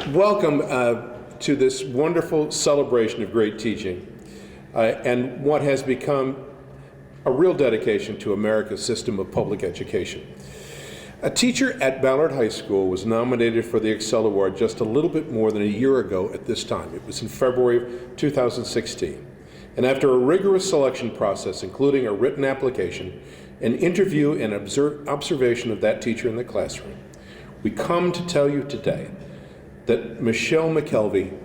Welcome to this wonderful celebration of great teaching and what has become a real dedication to America's system of public education. A teacher at Ballard High School was nominated for the ExCEL Award just a little bit more than a year ago at this time. It was in February of 2016. And after a rigorous selection process, including a written application, an interview and observation of that teacher in the classroom, we come to tell you today that Michelle McKelvy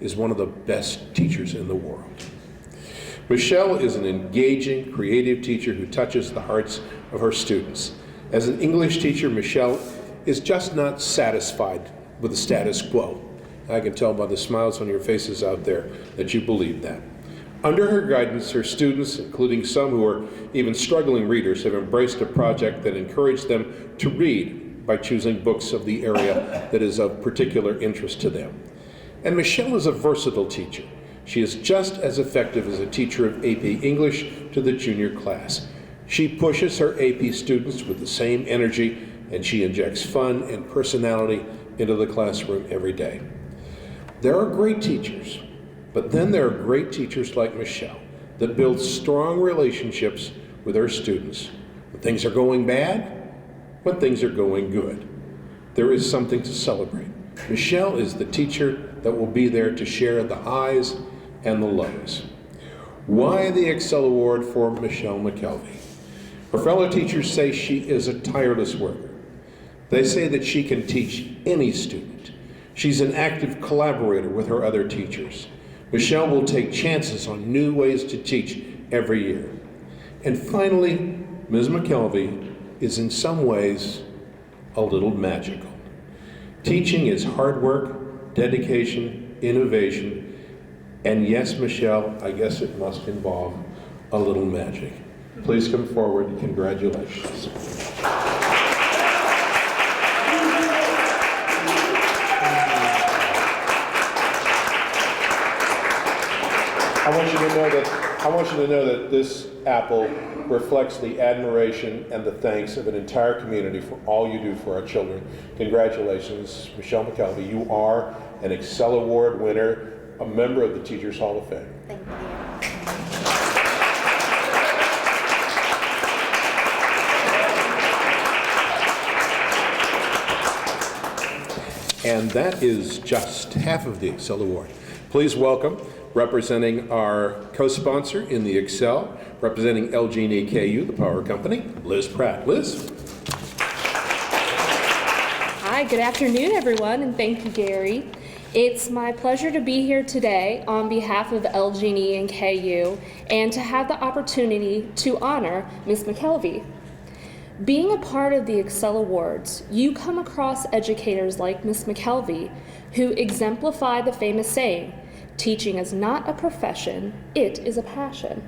is one of the best teachers in the world. Michelle is an engaging, creative teacher who touches the hearts of her students. As an English teacher, Michelle is just not satisfied with the status quo. I can tell by the smiles on your faces out there that you believe that. Under her guidance, her students, including some who are even struggling readers, have embraced a project that encouraged them to read by choosing books of the area that is of particular interest to them. And Michelle is a versatile teacher. She is just as effective as a teacher of AP English to the junior class. She pushes her AP students with the same energy, and she injects fun and personality into the classroom every day. There are great teachers, but then there are great teachers like Michelle that build strong relationships with her students. When things are going bad, when things are going good, there is something to celebrate. Michelle is the teacher that will be there to share the highs and the lows. Why the ExCEL Award for Michelle McKelvy? Her fellow teachers say she is a tireless worker. They say that she can teach any student. She's an active collaborator with her other teachers. Michelle will take chances on new ways to teach every year. And finally, Ms. McKelvy is in some ways a little magical. Teaching is hard work, dedication, innovation, and yes, Michelle, I guess it must involve a little magic. Please come forward. Congratulations. I want you to know that this apple reflects the admiration and the thanks of an entire community for all you do for our children. Congratulations, Michelle McKelvy. You are an ExCEL Award winner, a member of the Teachers Hall of Fame. Thank you. And that is just half of the ExCEL Award. Please welcome, representing our co-sponsor in the ExCEL, representing LG&E KU, the power company, Liz Pratt. Liz? Hi, good afternoon, everyone, and thank you, Gary. It's my pleasure to be here today on behalf of LG&E and KU and to have the opportunity to honor Ms. McKelvy. Being a part of the ExCEL Awards, you come across educators like Ms. McKelvy who exemplify the famous saying, "Teaching is not a profession, it is a passion."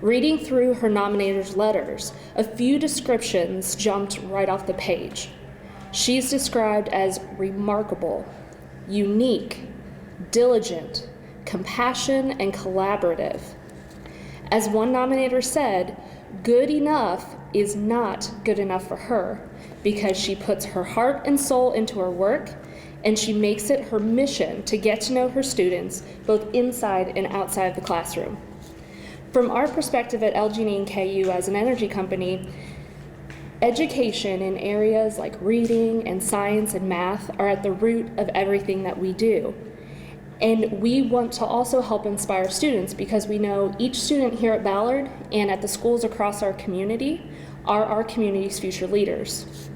Reading through her nominators' letters, a few descriptions jumped right off the page. She's described as remarkable, unique, diligent, compassionate, and collaborative. As one nominator said, good enough is not good enough for her because she puts her heart and soul into her work and she makes it her mission to get to know her students both inside and outside of the classroom. From our perspective at LG&E and KU as an energy company, education in areas like reading and science and math are at the root of everything that we do. And we want to also help inspire students because we know each student here at Ballard and at the schools across our community are our community's future leaders.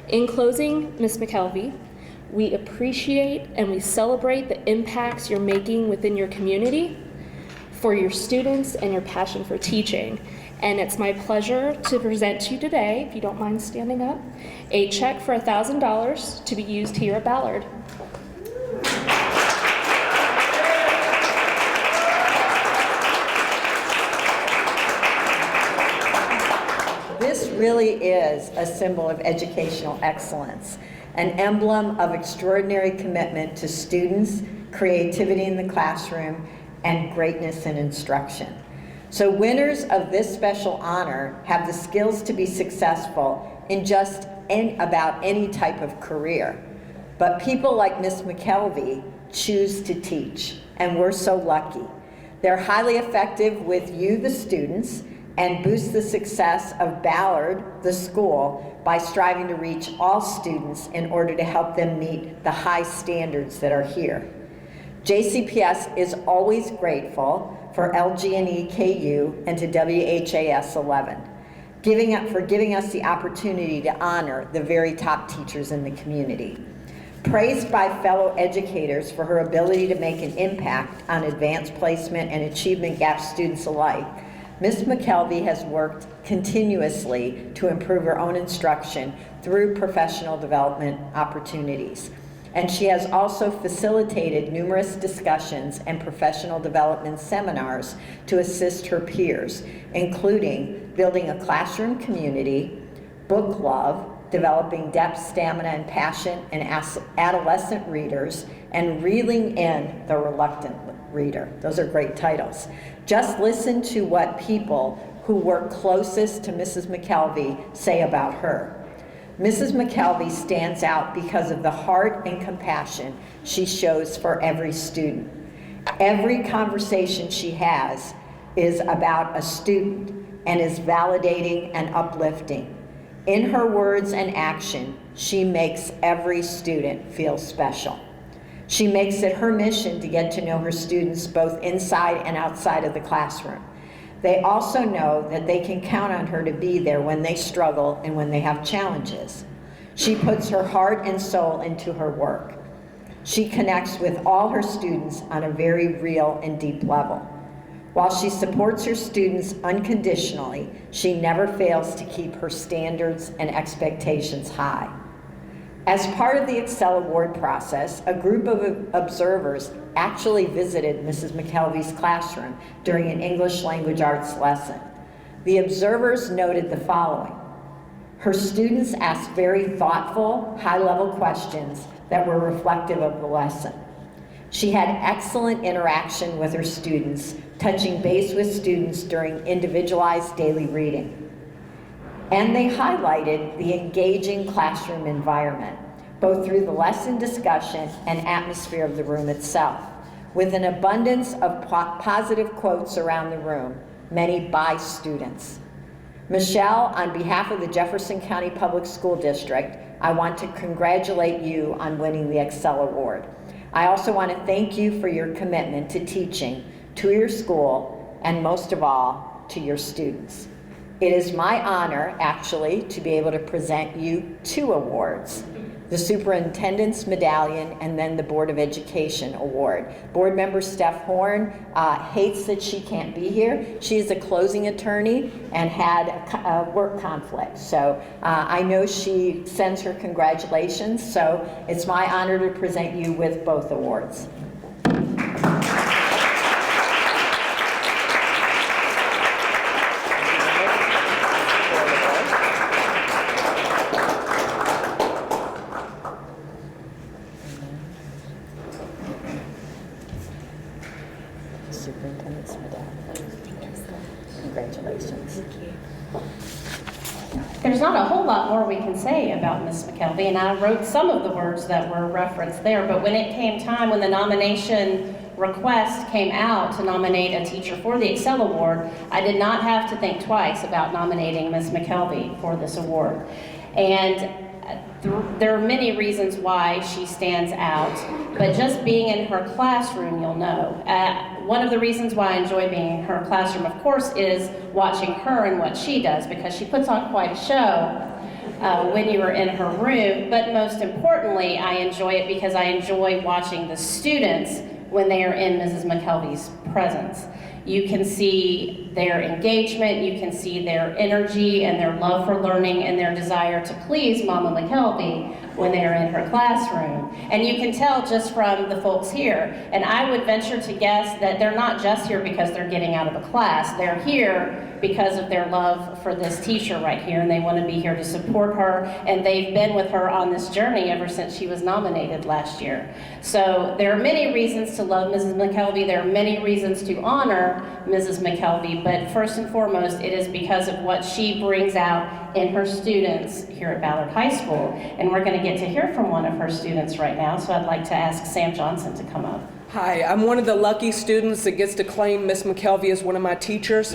In closing, Ms. McKelvy, we appreciate and we celebrate the impacts you're making within your community for your students and your passion for teaching. And it's my pleasure to present to you today, if you don't mind standing up, a check for $1,000 to be used here at Ballard. This really is a symbol of educational excellence, an emblem of extraordinary commitment to students, creativity in the classroom, and greatness in instruction. So winners of this special honor have the skills to be successful in just about any type of career. But people like Miss McKelvy choose to teach, and we're so lucky. They're highly effective with you, the students, and boost the success of Ballard, the school, by striving to reach all students in order to help them meet the high standards that are here. JCPS is always grateful for LG&E KU and to WHAS 11, for giving us the opportunity to honor the very top teachers in the community. Praised by fellow educators for her ability to make an impact on advanced placement and achievement gap students alike, Ms. McKelvy has worked continuously to improve her own instruction through professional development opportunities. And she has also facilitated numerous discussions and professional development seminars to assist her peers, including building a classroom community, book love, developing depth, stamina, and passion in adolescent readers, and reeling in the reluctant reader. Those are great titles. Just listen to what people who work closest to Mrs. McKelvy say about her. Mrs. McKelvy stands out because of the heart and compassion she shows for every student. Every conversation she has is about a student and is validating and uplifting. In her words and action, she makes every student feel special. She makes it her mission to get to know her students both inside and outside of the classroom. They also know that they can count on her to be there when they struggle and when they have challenges. She puts her heart and soul into her work. She connects with all her students on a very real and deep level. While she supports her students unconditionally, she never fails to keep her standards and expectations high. As part of the ExCEL award process, a group of observers actually visited Mrs. McKelvy's classroom during an English language arts lesson. The observers noted the following. Her students asked very thoughtful, high-level questions that were reflective of the lesson. She had excellent interaction with her students, touching base with students during individualized daily reading. And they highlighted the engaging classroom environment, both through the lesson discussion and atmosphere of the room itself, with an abundance of positive quotes around the room, many by students. Michelle, on behalf of the Jefferson County Public School District, I want to congratulate you on winning the ExCEL Award. I also want to thank you for your commitment to teaching, to your school, and most of all, to your students. It is my honor, actually, to be able to present you 2 awards. The Superintendent's Medallion and then the Board of Education Award. Board member Steph Horn hates that she can't be here. She is a closing attorney and had a work conflict. So I know she sends her congratulations. So it's my honor to present you with both awards. Superintendent's medallion. Congratulations. There's not a whole lot more we can say about Miss McKelvy, and I wrote some of the words that were referenced there, but when it came time, when the nomination request came out to nominate a teacher for the ExCEL Award, I did not have to think twice about nominating Miss McKelvy for this award. And there are many reasons why she stands out, but just being in her classroom, you'll know. One of the reasons why I enjoy being in her classroom, of course, is watching her and what she does, because she puts on quite a show when you are in her room. But most importantly, I enjoy it because I enjoy watching the students when they are in Mrs. McKelvy's presence. You can see their engagement, you can see their energy and their love for learning and their desire to please Mama McKelvy when they are in her classroom. And you can tell just from the folks here. And I would venture to guess that they're not just here because they're getting out of a class. They're here because of their love for this teacher right here, and they want to be here to support her, and they've been with her on this journey ever since she was nominated last year. So there are many reasons to love Mrs. McKelvy. There are many reasons to honor Mrs. McKelvy, but first and foremost, it is because of what she brings out in her students here at Ballard High School. And we're going to get to hear from one of her students right now, so I'd like to ask Sam Johnson to come up. Hi, I'm one of the lucky students that gets to claim Miss McKelvy as one of my teachers.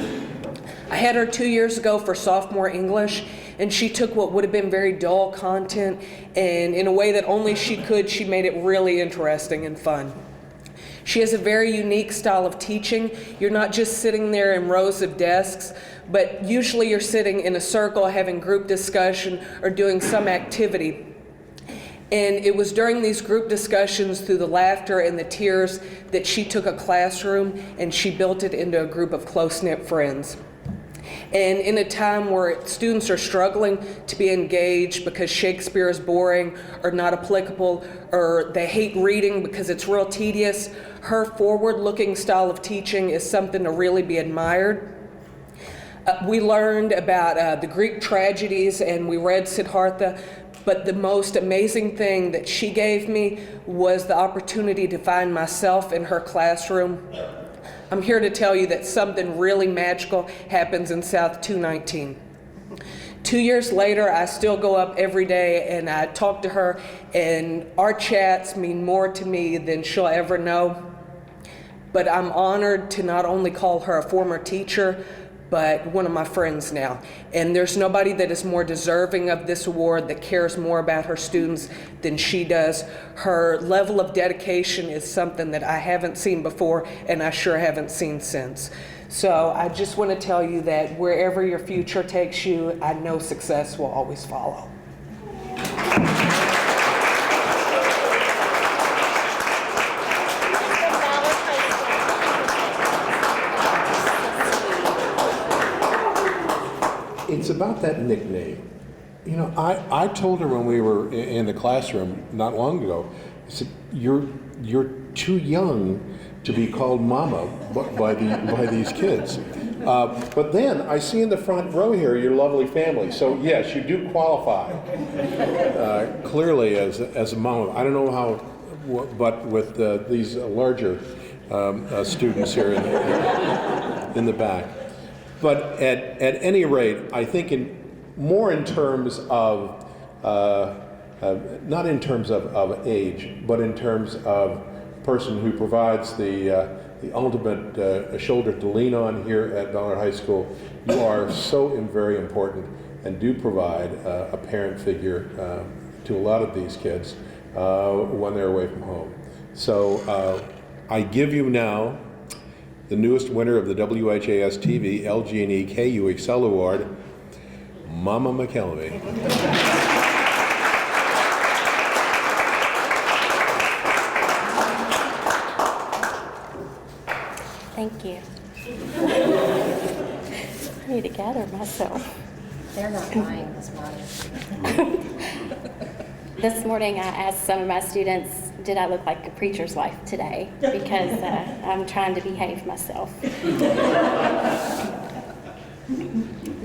I had her 2 years ago for sophomore English, and she took what would have been very dull content, and in a way that only she could, she made it really interesting and fun. She has a very unique style of teaching. You're not just sitting there in rows of desks, but usually you're sitting in a circle having group discussion or doing some activity. And it was during these group discussions, through the laughter and the tears, that she took a classroom and she built it into a group of close-knit friends. And in a time where students are struggling to be engaged because Shakespeare is boring or not applicable, or they hate reading because it's real tedious, her forward-looking style of teaching is something to really be admired. We learned about the Greek tragedies and we read Siddhartha, but the most amazing thing that she gave me was the opportunity to find myself in her classroom. I'm here to tell you that something really magical happens in South 219. 2 years later, I still go up every day and I talk to her, and our chats mean more to me than she'll ever know. But I'm honored to not only call her a former teacher, but one of my friends now. And there's nobody that is more deserving of this award, that cares more about her students than she does. Her level of dedication is something that I haven't seen before, and I sure haven't seen since. So I just want to tell you that wherever your future takes you, I know success will always follow. It's about that nickname. You know, I told her when we were in the classroom not long ago, I said, you're too young to be called mama by these kids. But then I see in the front row here your lovely family. So yes, you do qualify clearly as a mama. I don't know how, but with these larger students here in the back. But at any rate, I think more in terms of, not in terms of age, but in terms of person who provides the ultimate shoulder to lean on here at Ballard High School. You are so very important and do provide a parent figure to a lot of these kids when they're away from home. So I give you now the newest winner of the WHAS TV LG&E KU ExCEL Award, Mama McKelvy. Thank you. I need to gather myself. They're not lying this morning. This morning I asked some of my students, did I look like a preacher's wife today? Because I'm trying to behave myself.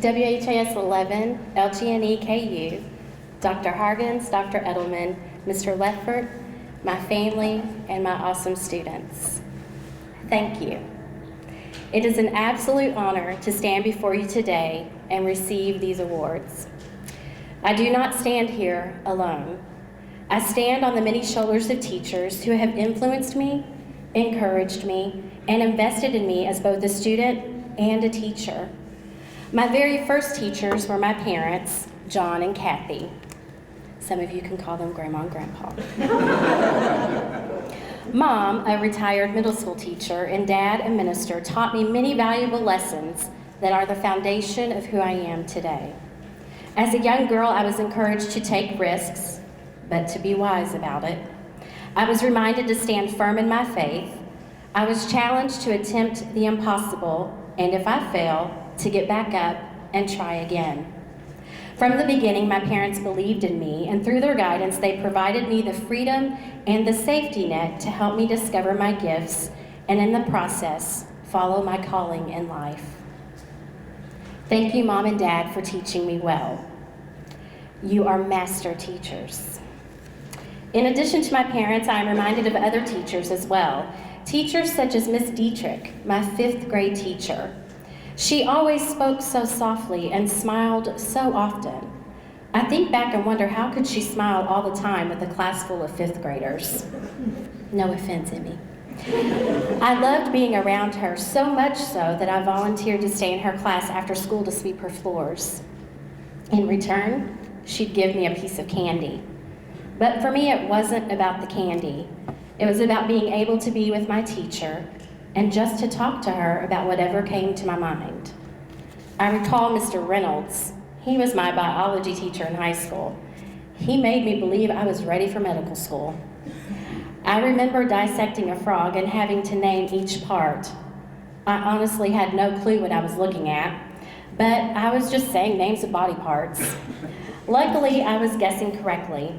WHAS 11, LG&E KU, Dr. Hargens, Dr. Eddleman, Mr. Leffert, my family, and my awesome students. Thank you. It is an absolute honor to stand before you today and receive these awards. I do not stand here alone. I stand on the many shoulders of teachers who have influenced me, encouraged me, and invested in me as both a student and a teacher. My very first teachers were my parents, John and Kathy. Some of you can call them Grandma and Grandpa. Mom, a retired middle school teacher, and Dad, a minister, taught me many valuable lessons that are the foundation of who I am today. As a young girl, I was encouraged to take risks, but to be wise about it. I was reminded to stand firm in my faith. I was challenged to attempt the impossible, and if I fail, to get back up and try again. From the beginning, my parents believed in me, and through their guidance, they provided me the freedom and the safety net to help me discover my gifts, and in the process, follow my calling in life. Thank you, Mom and Dad, for teaching me well. You are master teachers. In addition to my parents, I am reminded of other teachers as well. Teachers such as Miss Dietrich, my 5th grade teacher. She always spoke so softly and smiled so often. I think back and wonder, how could she smile all the time with a class full of 5th graders? No offense, Emmy. I loved being around her, so much so that I volunteered to stay in her class after school to sweep her floors. In return, she'd give me a piece of candy. But for me, it wasn't about the candy. It was about being able to be with my teacher and just to talk to her about whatever came to my mind. I recall Mr. Reynolds. He was my biology teacher in high school. He made me believe I was ready for medical school. I remember dissecting a frog and having to name each part. I honestly had no clue what I was looking at, but I was just saying names of body parts. Luckily, I was guessing correctly.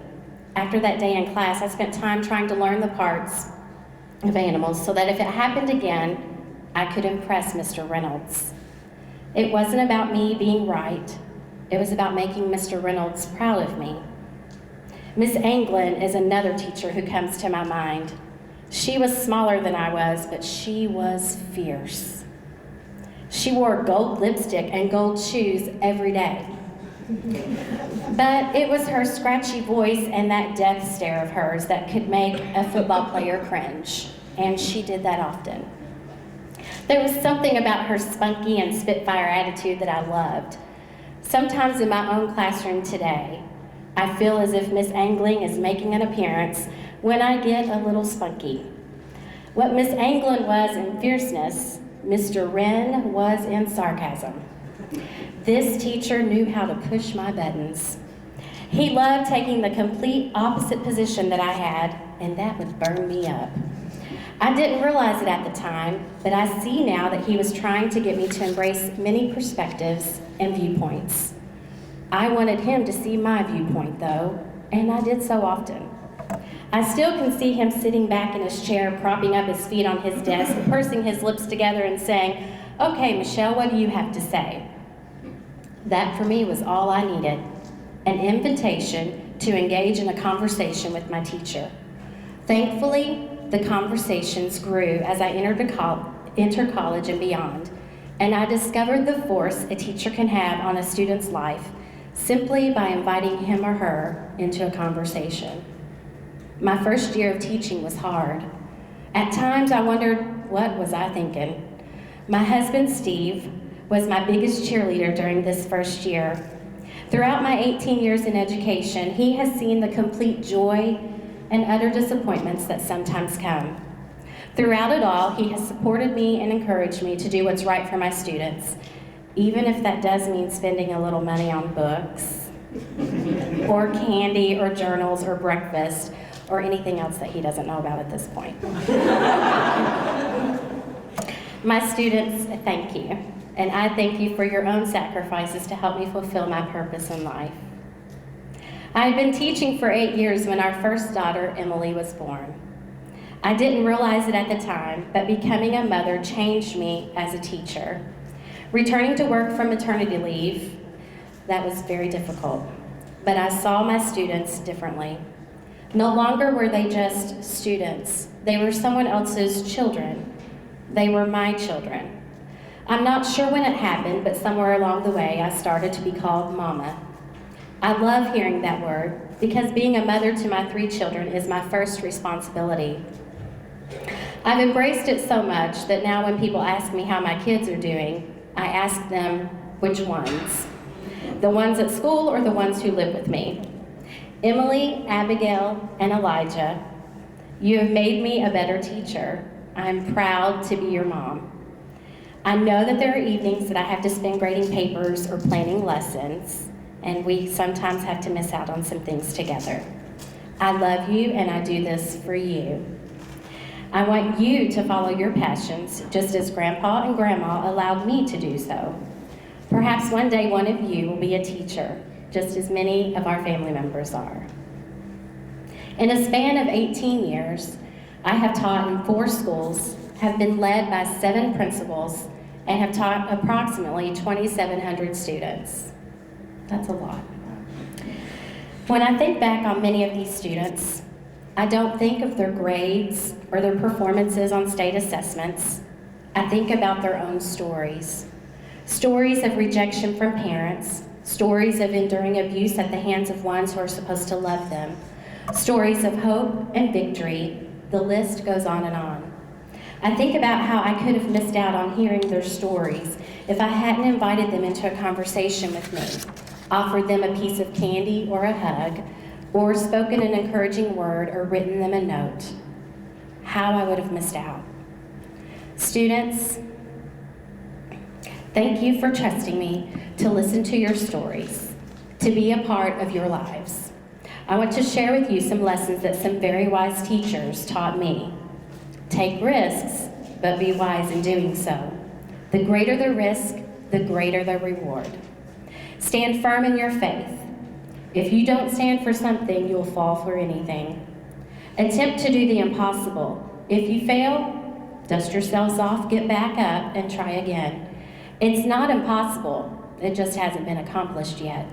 After that day in class, I spent time trying to learn the parts of animals so that if it happened again, I could impress Mr. Reynolds. It wasn't about me being right. It was about making Mr. Reynolds proud of me. Miss Anglin is another teacher who comes to my mind. She was smaller than I was, but she was fierce. She wore gold lipstick and gold shoes every day. But it was her scratchy voice and that death stare of hers that could make a football player cringe, and she did that often. There was something about her spunky and spitfire attitude that I loved. Sometimes in my own classroom today, I feel as if Miss Anglin is making an appearance when I get a little spunky. What Miss Anglin was in fierceness, Mr. Wren was in sarcasm. This teacher knew how to push my buttons. He loved taking the complete opposite position that I had, and that would burn me up. I didn't realize it at the time, but I see now that he was trying to get me to embrace many perspectives and viewpoints. I wanted him to see my viewpoint, though, and I did so often. I still can see him sitting back in his chair, propping up his feet on his desk, pursing his lips together and saying, "Okay, Michelle, what do you have to say?" That for me was all I needed, an invitation to engage in a conversation with my teacher. Thankfully, the conversations grew as I entered college and beyond, and I discovered the force a teacher can have on a student's life simply by inviting him or her into a conversation. My first year of teaching was hard. At times I wondered, what was I thinking? My husband, Steve, was my biggest cheerleader during this first year. Throughout my 18 years in education, he has seen the complete joy and utter disappointments that sometimes come. Throughout it all, he has supported me and encouraged me to do what's right for my students, even if that does mean spending a little money on books, or candy, or journals, or breakfast, or anything else that he doesn't know about at this point. My students, thank you. And I thank you for your own sacrifices to help me fulfill my purpose in life. I had been teaching for 8 years when our first daughter, Emily, was born. I didn't realize it at the time, but becoming a mother changed me as a teacher. Returning to work from maternity leave, that was very difficult, but I saw my students differently. No longer were they just students. They were someone else's children. They were my children. I'm not sure when it happened, but somewhere along the way, I started to be called Mama. I love hearing that word because being a mother to my 3 children is my first responsibility. I've embraced it so much that now when people ask me how my kids are doing, I ask them which ones. The ones at school or the ones who live with me. Emily, Abigail, and Elijah, you have made me a better teacher. I'm proud to be your mom. I know that there are evenings that I have to spend grading papers or planning lessons, and we sometimes have to miss out on some things together. I love you, and I do this for you. I want you to follow your passions, just as Grandpa and Grandma allowed me to do so. Perhaps one day one of you will be a teacher, just as many of our family members are. In a span of 18 years, I have taught in 4 schools, have been led by 7 principals, and have taught approximately 2,700 students. That's a lot. When I think back on many of these students, I don't think of their grades or their performances on state assessments. I think about their own stories. Stories of rejection from parents, stories of enduring abuse at the hands of ones who are supposed to love them, stories of hope and victory. The list goes on and on. I think about how I could have missed out on hearing their stories if I hadn't invited them into a conversation with me, offered them a piece of candy or a hug, or spoken an encouraging word or written them a note. How I would have missed out. Students, thank you for trusting me to listen to your stories, to be a part of your lives. I want to share with you some lessons that some very wise teachers taught me. Take risks, but be wise in doing so. The greater the risk, the greater the reward. Stand firm in your faith. If you don't stand for something, you'll fall for anything. Attempt to do the impossible. If you fail, dust yourselves off, get back up, and try again. It's not impossible, it just hasn't been accomplished yet.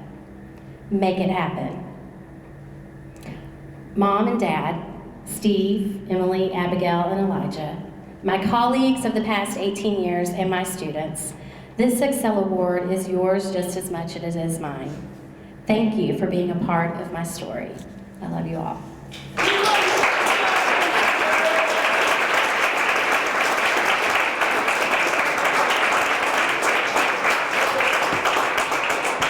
Make it happen. Mom and Dad, Steve, Emily, Abigail, and Elijah, my colleagues of the past 18 years, and my students, this ExCEL Award is yours just as much as it is mine. Thank you for being a part of my story. I love you all.